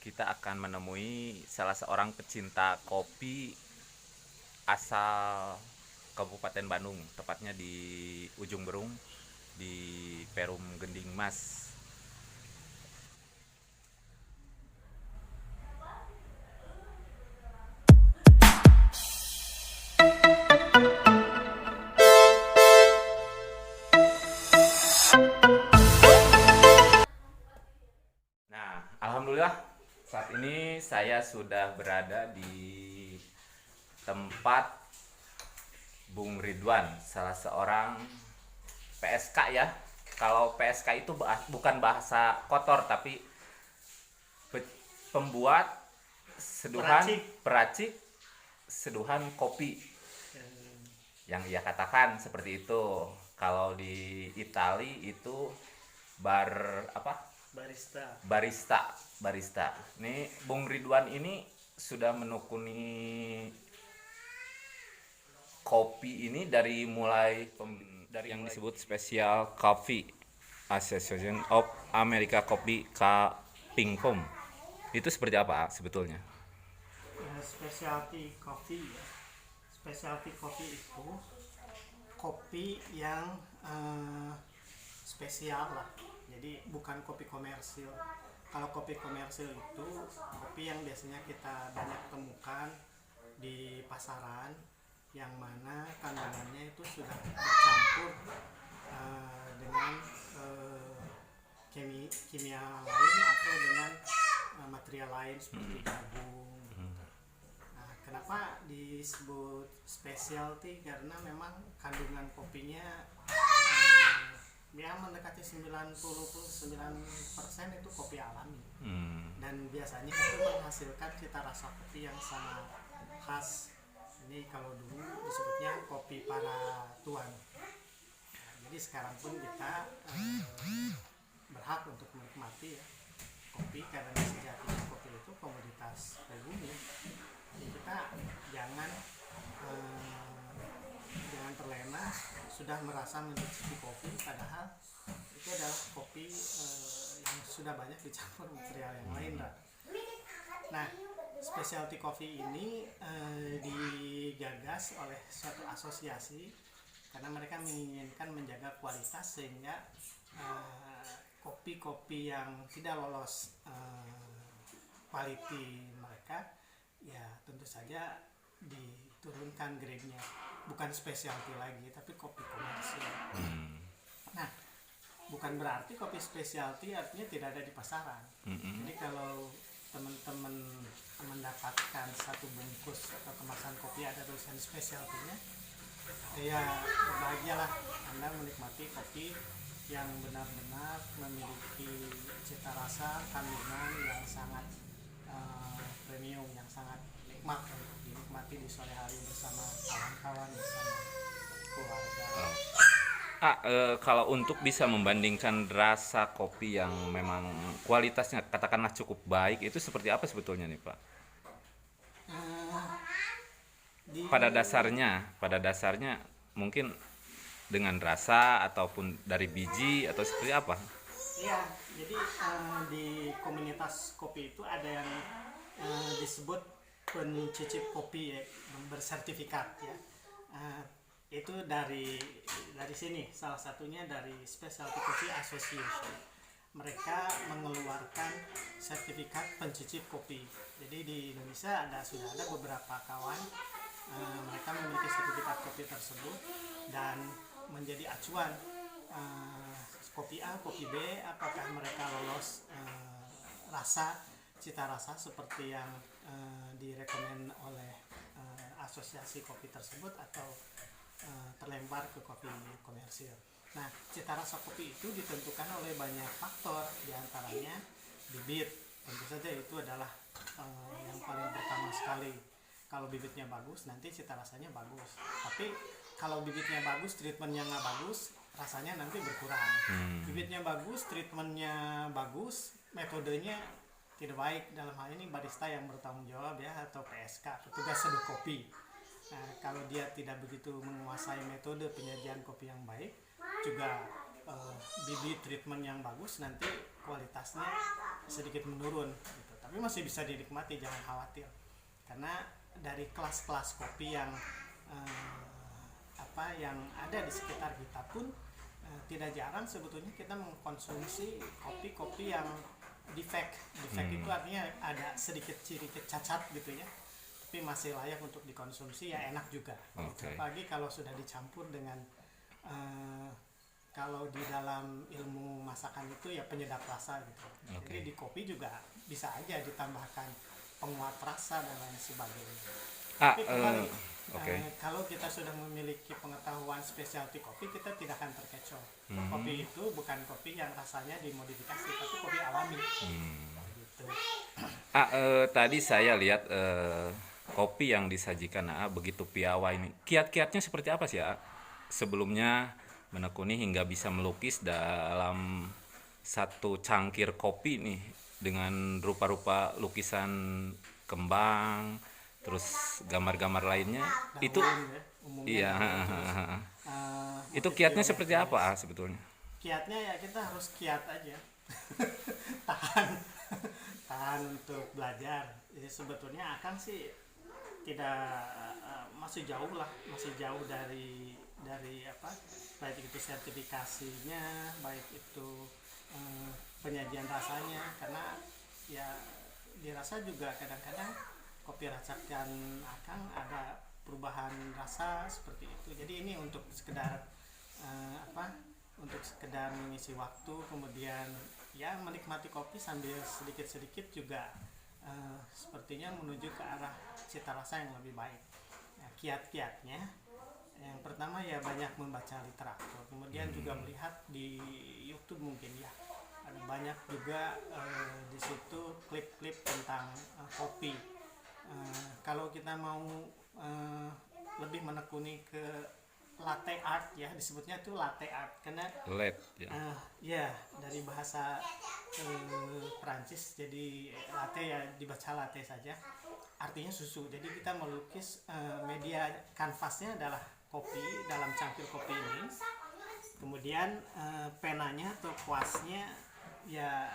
kita akan menemui salah seorang pecinta kopi asal Kabupaten Bandung, tepatnya di Ujung Berung, di Perum Gending Mas. Nah, alhamdulillah saat ini saya sudah berada di tempat Bung Ridwan, salah seorang PSK ya. Kalau PSK itu bukan bahasa kotor, tapi pembuat seduhan peracik seduhan kopi, yang ia katakan seperti itu. Kalau di Itali itu bar apa? Barista. Nih Bung Ridwan ini sudah menekuni kopi ini dari mulai dari yang disebut Special Coffee Association of America Coffee Pingcom. Itu seperti apa sebetulnya? Specialty coffee ya. Specialty coffee itu kopi yang spesial lah. Jadi bukan kopi komersil. Kalau kopi komersil itu kopi yang biasanya kita banyak temukan di pasaran, yang mana kandungannya itu sudah bercampur dengan kimia lain atau dengan material lain seperti gabung. Kenapa disebut specialty? Karena memang kandungan kopinya ya mendekati 99% itu kopi alami. Dan biasanya itu menghasilkan cita rasa kopi yang sangat khas. Ini kalau dulu disebutnya kopi para tuan. Jadi sekarang pun kita berhak untuk menikmati ya kopi, karena sejatinya kopi itu komoditas pribumi. Jadi kita jangan terlena sudah merasa mencicipi kopi, padahal itu adalah kopi yang sudah banyak dicampur material yang lain. Nah, specialty coffee ini digagas oleh suatu asosiasi karena mereka menginginkan menjaga kualitas, sehingga kopi-kopi yang tidak lolos quality mereka ya tentu saja diturunkan grade-nya, bukan specialty lagi tapi kopi komersil. Nah, bukan berarti kopi specialty artinya tidak ada di pasaran. Jadi kalau teman-teman mendapatkan satu bungkus atau kemasan kopi ada tulisan specialty-nya, ya berbahagialah Anda menikmati kopi yang benar-benar memiliki cita rasa kandungan yang sangat premium, yang sangat nikmat untuk dinikmati di sore hari bersama kawan-kawan, bersama keluarga. Kalau untuk bisa membandingkan rasa kopi yang memang kualitasnya katakanlah cukup baik, itu seperti apa sebetulnya nih Pak? Pada dasarnya mungkin dengan rasa ataupun dari biji atau seperti apa? Iya, jadi di komunitas kopi itu ada yang disebut pencicip kopi ya, bersertifikat ya. Itu dari sini, salah satunya dari Specialty Coffee Association. Mereka mengeluarkan sertifikat pencicip kopi. Jadi di Indonesia sudah ada beberapa kawan, mereka memiliki sertifikat kopi tersebut dan menjadi acuan kopi A, kopi B, apakah mereka lolos cita rasa seperti yang direkomend oleh asosiasi kopi tersebut, atau terlempar ke kopi komersil. Nah, cita rasa kopi itu ditentukan oleh banyak faktor, diantaranya bibit. Tentu saja itu adalah yang paling pertama sekali. Kalau bibitnya bagus, nanti cita rasanya bagus. Tapi kalau bibitnya bagus, treatmentnya nggak bagus, rasanya nanti berkurang. Bibitnya bagus, treatmentnya bagus, metodenya tidak baik. Dalam hal ini barista yang bertanggung jawab ya, atau PSK, petugas seduh kopi. Nah, kalau dia tidak begitu menguasai metode penyajian kopi yang baik, juga bibit treatment yang bagus, nanti kualitasnya sedikit menurun gitu. tapi masih bisa dinikmati, jangan khawatir, karena dari kelas-kelas kopi yang yang ada di sekitar kita pun tidak jarang sebetulnya kita mengkonsumsi kopi-kopi yang defect itu artinya ada sedikit ciri cacat gitu ya, tapi masih layak untuk dikonsumsi, ya enak juga. Apalagi kalau sudah dicampur dengan kalau di dalam ilmu masakan itu ya penyedap rasa gitu. Jadi di kopi juga bisa aja ditambahkan penguat rasa dan lain sebagainya. Tapi kembali, kalau kita sudah memiliki pengetahuan specialty kopi, kita tidak akan terkecoh. Kopi itu bukan kopi yang rasanya dimodifikasi, tapi kopi alami. Gitu. Tadi saya lihat kopi yang disajikan begitu piawai ini. Kiat-kiatnya seperti apa sih sebelumnya menekuni hingga bisa melukis dalam satu cangkir kopi nih dengan rupa-rupa lukisan kembang, terus gambar-gambar lainnya. Daun, itu ya, itu kiatnya seperti apa sebetulnya? Kiatnya ya kita harus kiat aja. tahan untuk belajar. Jadi sebetulnya Akang sih tidak masih jauh dari baik itu sertifikasinya, baik itu penyajian rasanya, karena ya dirasa juga kadang-kadang kopi rasakan Akang ada perubahan rasa seperti itu. Jadi ini untuk sekedar untuk sekedar mengisi waktu, kemudian ya menikmati kopi sambil sedikit-sedikit juga sepertinya menuju ke arah cita rasa yang lebih baik. Nah, kiat-kiatnya yang pertama ya banyak membaca literatur, kemudian juga melihat di YouTube mungkin ya ada banyak juga di situ klip-klip tentang kopi. Kalau kita mau lebih menekuni ke latte art ya, disebutnya itu latte art karena ya dari bahasa Perancis, jadi latte ya dibaca latte saja, artinya susu. Jadi kita melukis media kanvasnya adalah kopi dalam cangkir kopi ini, kemudian penanya atau kuasnya ya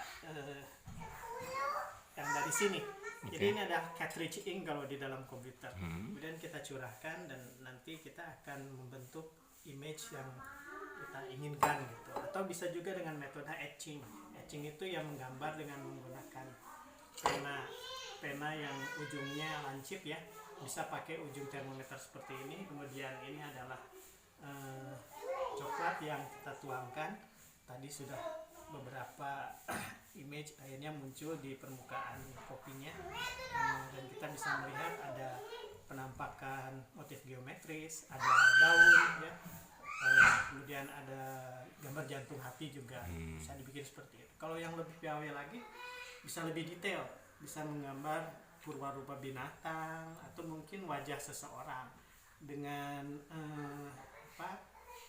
yang dari sini. Jadi ini ada cartridge ink kalau di dalam komputer. Kemudian kita curahkan dan nanti kita akan membentuk image yang kita inginkan gitu. Atau bisa juga dengan metode etching. Etching itu yang menggambar dengan menggunakan pena yang ujungnya lancip ya. Bisa pakai ujung termometer seperti ini. Kemudian ini adalah coklat yang kita tuangkan. Tadi sudah beberapa image akhirnya muncul di permukaan kopinya, dan kita bisa melihat ada penampakan motif geometris, ada daun ya, kemudian ada gambar jantung hati juga, bisa dibikin seperti itu. Kalau yang lebih piawai lagi bisa lebih detail, bisa menggambar purwarupa binatang atau mungkin wajah seseorang dengan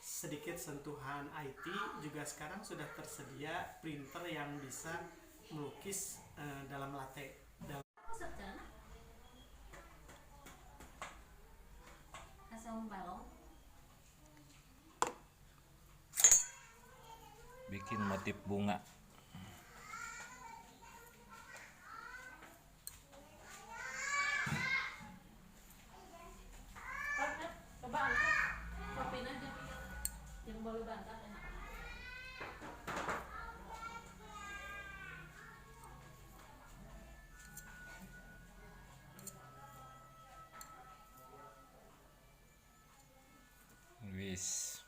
sedikit sentuhan IT. Juga sekarang sudah tersedia printer yang bisa melukis dalam latte. Bikin motif bunga. Coba angkat kopinya aja yang baru banget enak. Wis,